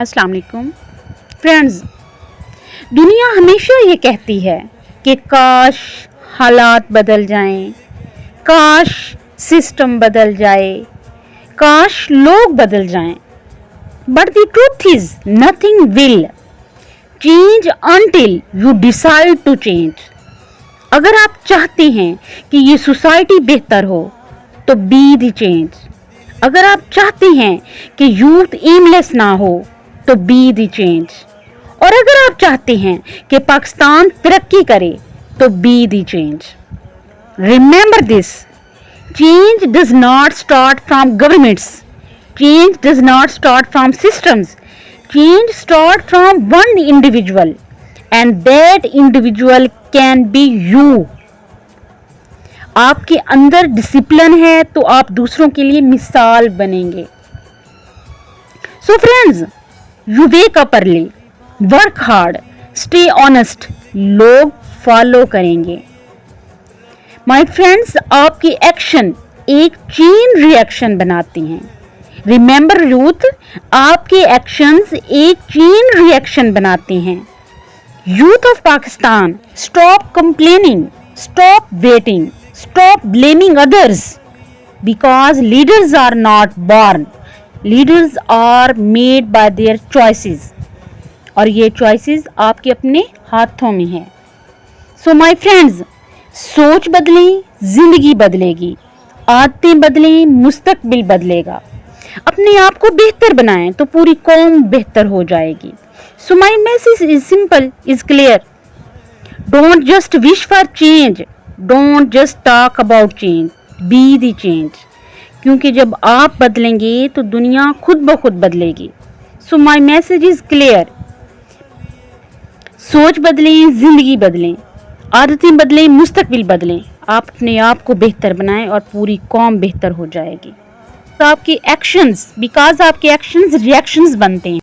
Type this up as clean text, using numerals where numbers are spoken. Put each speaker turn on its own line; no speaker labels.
अस्सलाम वालेकुम फ्रेंड्स। दुनिया हमेशा ये कहती है कि काश हालात बदल जाएं, काश सिस्टम बदल जाए, काश लोग बदल जाएं। But the truth is nothing will change until you decide to change. अगर आप चाहते हैं कि ये सोसाइटी बेहतर हो तो बी द चेंज। अगर आप चाहते हैं कि यूथ एमलेस ना हो तो बी द चेंज। और अगर आप चाहते हैं कि पाकिस्तान तरक्की करे तो be the change. Remember this, change does not start from governments, change does not start from systems, change starts from one individual and that individual can be you. आपके अंदर डिसिप्लिन है तो आप दूसरों के लिए मिसाल बनेंगे। So friends, you wake up early, work hard, stay honest, लोग फॉलो करेंगे। माय फ्रेंड्स, आपकी एक्शन एक चेन रिएक्शन बनाती हैं। रिमेंबर यूथ, आपके एक्शंस एक चेन रिएक्शन बनाते हैं। Youth of Pakistan, stop complaining, stop waiting, stop blaming others, because leaders are not born, leaders are made by their choices. और ये चॉइसेस आपके अपने हाथों में है। सो माय फ्रेंड्स, सोच बदलें, जिंदगी बदलेगी, आदतें बदलें, मुस्तकबिल बदलेगा। अपने आप को बेहतर बनाएं तो पूरी कौम बेहतर हो जाएगी। So my message is simple, is clear. Don't just wish for change, don't just talk about change, be the change. क्योंकि जब आप बदलेंगे तो दुनिया खुद ब खुद बदलेगी। So my message is clear. सोच बदलें, जिंदगी बदलें, आदतें बदलें, मुस्तकबिल बदलें। आप अपने आप को बेहतर बनाएं और पूरी कौम बेहतर हो जाएगी। तो आपके एक्शंस, बिकॉज आपके एक्शंस रिएक्शंस बनते हैं।